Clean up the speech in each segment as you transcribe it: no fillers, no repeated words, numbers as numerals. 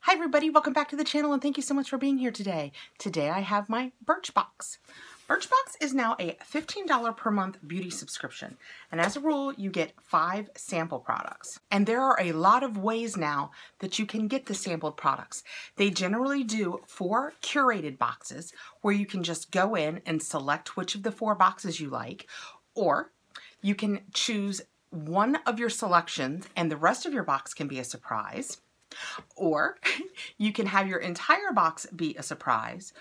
Hi everybody, welcome back to the channel and thank you so much for being here today. Today I have my Birchbox. Birchbox is now a $15 per month beauty subscription, and as a rule you get 5 sample products. And there are a lot of ways now that you can get the sampled products. They generally do 4 curated boxes where you can just go in and select which of the 4 boxes you like, or you can choose one of your selections and the rest of your box can be a surprise. Or you can have your entire box be a surprise.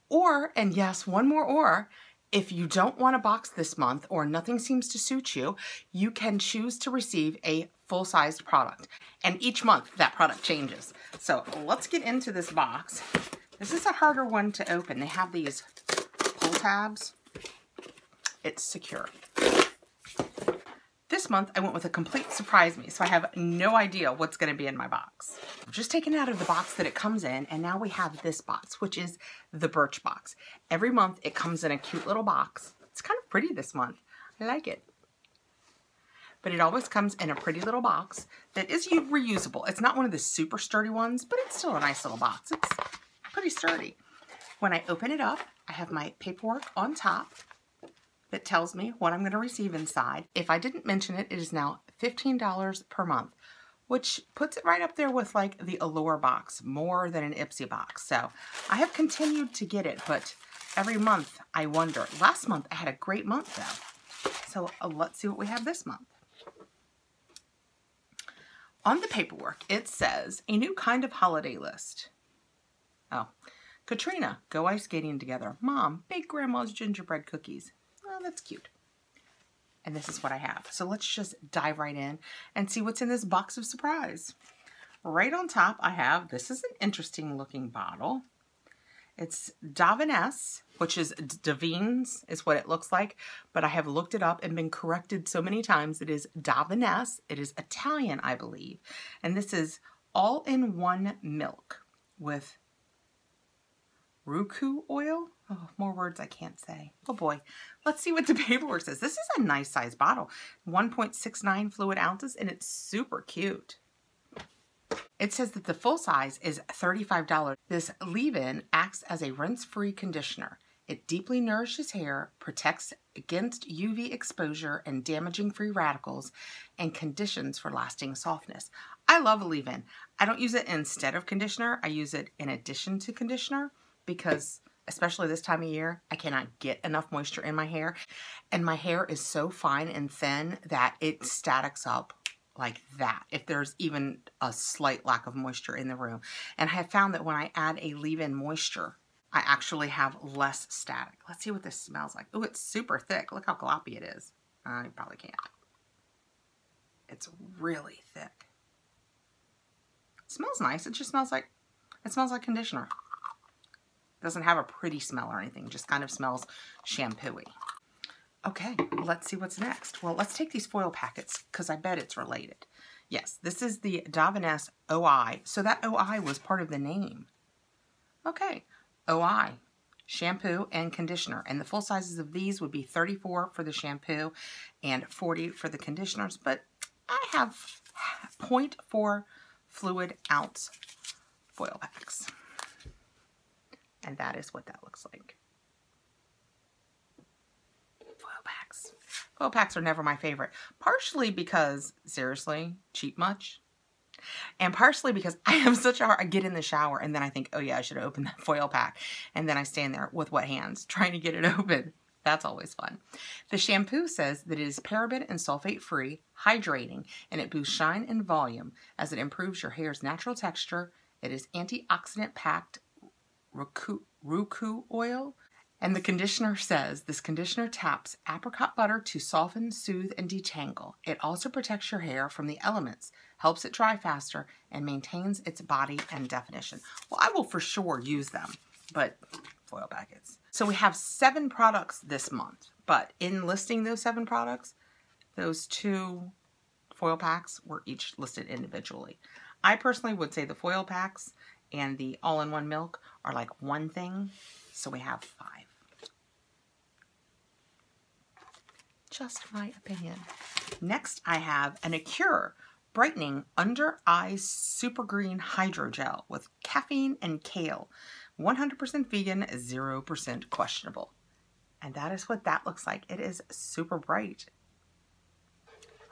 Or, and yes, one more or, if you don't want a box this month or nothing seems to suit you, you can choose to receive a full-sized product. And each month that product changes. So let's get into this box. This is a harder one to open. They have these pull tabs. It's secure. This month I went with a complete surprise me, so I have no idea what's going to be in my box. I'm just taking it out of the box that it comes in, and now we have this box, which is the Birchbox. Every month it comes in a cute little box. It's kind of pretty this month. I like it. But it always comes in a pretty little box that is reusable. It's not one of the super sturdy ones, but it's still a nice little box. It's pretty sturdy. When I open it up, I have my paperwork on top that tells me what I'm going to receive inside. If I didn't mention it, it is now $15 per month, which puts it right up there with like the Allure box, more than an Ipsy box. So I have continued to get it, but every month I wonder. Last month I had a great month though. So let's see what we have this month. On the paperwork, it says a new kind of holiday list. Oh, Katrina, go ice skating together. Mom, bake grandma's gingerbread cookies. Oh, that's cute. And this is what I have. So let's just dive right in and see what's in this box of surprise. Right on top I have, this is an interesting looking bottle. It's Davines, which is Davines is what it looks like, but I have looked it up and been corrected so many times. It is Davines. It is Italian, I believe. And this is all-in-one milk with Roku oil. Oh, more words I can't say. Oh boy. Let's see what the paperwork says. This is a nice size bottle. 1.69 fluid ounces, and it's super cute. It says that the full size is $35. This leave-in acts as a rinse-free conditioner. It deeply nourishes hair, protects against UV exposure and damaging free radicals, and conditions for lasting softness. I love a leave-in. I don't use it instead of conditioner. I use it in addition to conditioner because especially this time of year, I cannot get enough moisture in my hair. And my hair is so fine and thin that it statics up like that if there's even a slight lack of moisture in the room. And I have found that when I add a leave-in moisture, I actually have less static. Let's see what this smells like. Oh, it's super thick. Look how gloppy it is. You probably can't. It's really thick. It smells nice. It just smells like, conditioner. Doesn't have a pretty smell or anything, just kind of smells shampoo-y. Okay, let's see what's next. Well, let's take these foil packets because I bet it's related. Yes, this is the Davines OI. So that OI was part of the name. Okay, OI, shampoo and conditioner. And the full sizes of these would be $34 for the shampoo and $40 for the conditioners. But I have 0.4 fluid ounce foil packs. And that is what that looks like. Foil packs. Foil packs are never my favorite. Partially because, seriously, cheap much? And partially because I have such a hard, I get in the shower and then I think, oh yeah, I should have opened that foil pack. And then I stand there with wet hands trying to get it open. That's always fun. The shampoo says that it is paraben and sulfate free, hydrating, and it boosts shine and volume as it improves your hair's natural texture. It is antioxidant packed Roku oil. And the conditioner says this conditioner taps apricot butter to soften, soothe, and detangle. It also protects your hair from the elements, helps it dry faster, and maintains its body and definition. Well, I will for sure use them, but foil packets. So we have 7 products this month, but in listing those 7 products, those 2 foil packs were each listed individually. I personally would say the foil packs and the all-in-one milk are like one thing, so we have 5. Just my opinion. Next, I have an Acura Brightening Under Eyes Super Green Hydrogel with caffeine and kale. 100% vegan, 0% questionable. And that is what that looks like. It is super bright.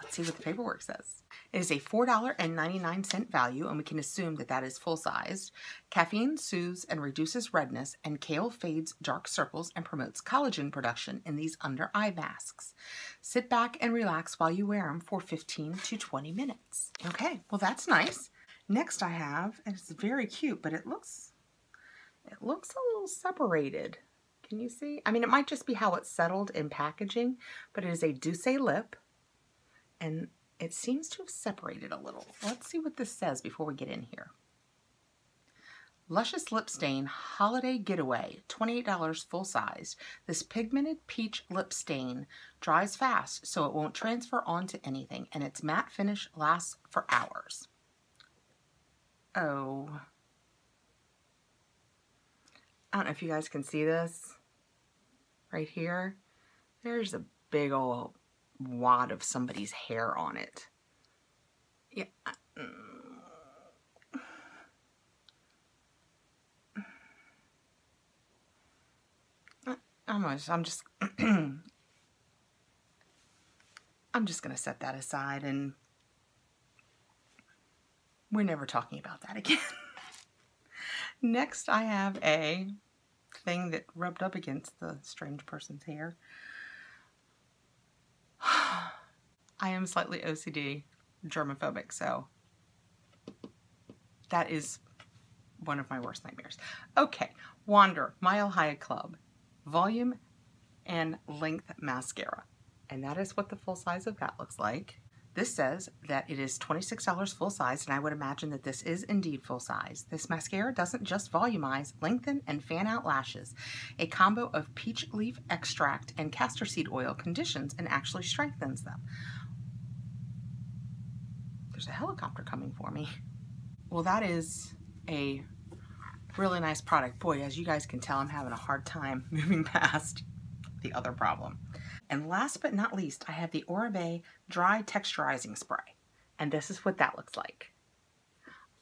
Let's see what the paperwork says. It is a $4.99 value, and we can assume that that is full-sized. Caffeine soothes and reduces redness, and kale fades dark circles and promotes collagen production in these under-eye masks. Sit back and relax while you wear them for 15 to 20 minutes. Okay, well that's nice. Next I have, and it's very cute, but it looks a little separated. Can you see? I mean, it might just be how it's settled in packaging, but it is a Douce lip, and it seems to have separated a little. Let's see what this says before we get in here. Luscious Lip Stain Holiday Getaway, $28 full size. This pigmented peach lip stain dries fast so it won't transfer onto anything, and its matte finish lasts for hours. Oh. I don't know if you guys can see this. Right here, there's a big old wad of somebody's hair on it. Yeah. I'm just I'm just gonna set that aside, and we're never talking about that again. Next, I have a thing that rubbed up against the strange person's hair. I am slightly OCD, germophobic, so that is one of my worst nightmares. Okay, Wander Mile High Club Volume and Length Mascara. And that is what the full size of that looks like. This says that it is $26 full size, and I would imagine that this is indeed full size. This mascara doesn't just volumize, lengthen, and fan out lashes. A combo of peach leaf extract and castor seed oil conditions and actually strengthens them. There's a helicopter coming for me. Well, that is a really nice product. Boy, as you guys can tell, I'm having a hard time moving past the other problem. And last but not least, I have the Oribe Dry Texturizing Spray. And this is what that looks like.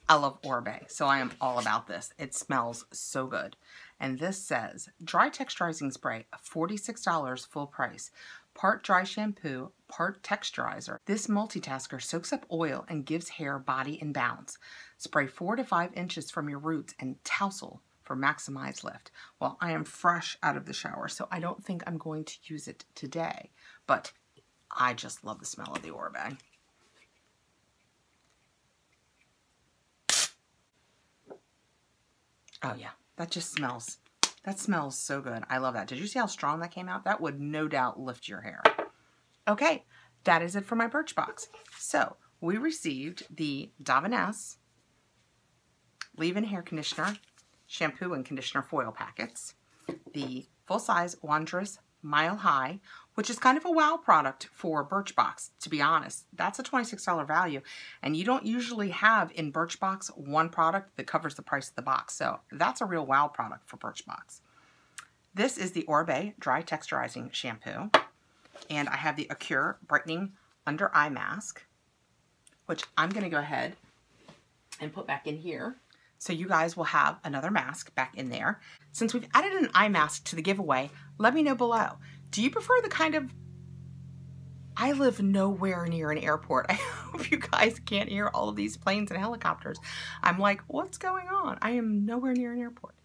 I love Oribe, so I am all about this. It smells so good. And this says, Dry Texturizing Spray, $46 full price. Part dry shampoo, part texturizer. This multitasker soaks up oil and gives hair body and bounce. Spray 4 to 5 inches from your roots and tousle for maximized lift. Well, I am fresh out of the shower, so I don't think I'm going to use it today, but I just love the smell of the Oribe. Oh yeah, that just smells, that smells so good. I love that. Did you see how strong that came out? That would no doubt lift your hair. Okay, that is it for my Birchbox. So we received the Davines leave-in hair conditioner, shampoo and conditioner foil packets, the full-size Wanderous Mile High, which is kind of a wow product for Birchbox, to be honest. That's a $26 value, and you don't usually have in Birchbox one product that covers the price of the box, so that's a real wow product for Birchbox. This is the Oribe Dry Texturizing Shampoo, and I have the Acura Brightening Under Eye Mask, which I'm going to go ahead and put back in here. So you guys will have another mask back in there. Since we've added an eye mask to the giveaway, let me know below. Do you prefer the kind of... I live nowhere near an airport. I hope you guys can't hear all of these planes and helicopters. I'm like, what's going on? I am nowhere near an airport.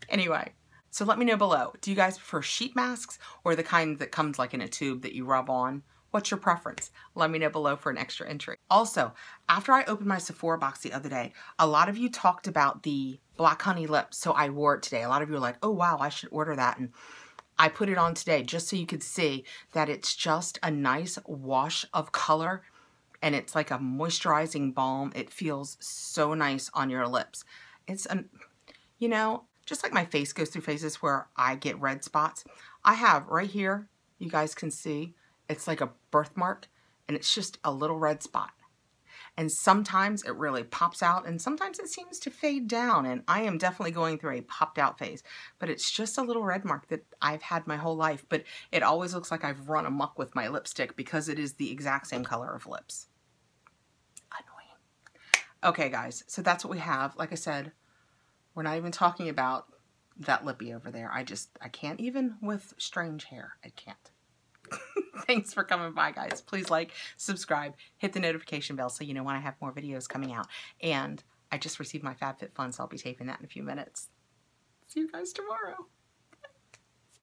Anyway, so let me know below. Do you guys prefer sheet masks or the kind that comes like in a tube that you rub on? What's your preference? Let me know below for an extra entry. Also, after I opened my Sephora box the other day, a lot of you talked about the Black Honey Lip, so I wore it today. A lot of you were like, oh wow, I should order that. And I put it on today just so you could see that it's just a nice wash of color, and it's like a moisturizing balm. It feels so nice on your lips. It's, you know, just like my face goes through phases where I get red spots. I have right here, you guys can see, it's like a birthmark, and it's just a little red spot. And sometimes it really pops out, and sometimes it seems to fade down, and I am definitely going through a popped out phase. But it's just a little red mark that I've had my whole life, but it always looks like I've run amok with my lipstick because it is the exact same color of lips. Annoying. Okay, guys, so that's what we have. Like I said, we're not even talking about that lippy over there. I can't even with strange hair. I can't. Thanks for coming by, guys. Please like, subscribe, hit the notification bell so you know when I have more videos coming out. And I just received my FabFitFun, so I'll be taping that in a few minutes. See you guys tomorrow.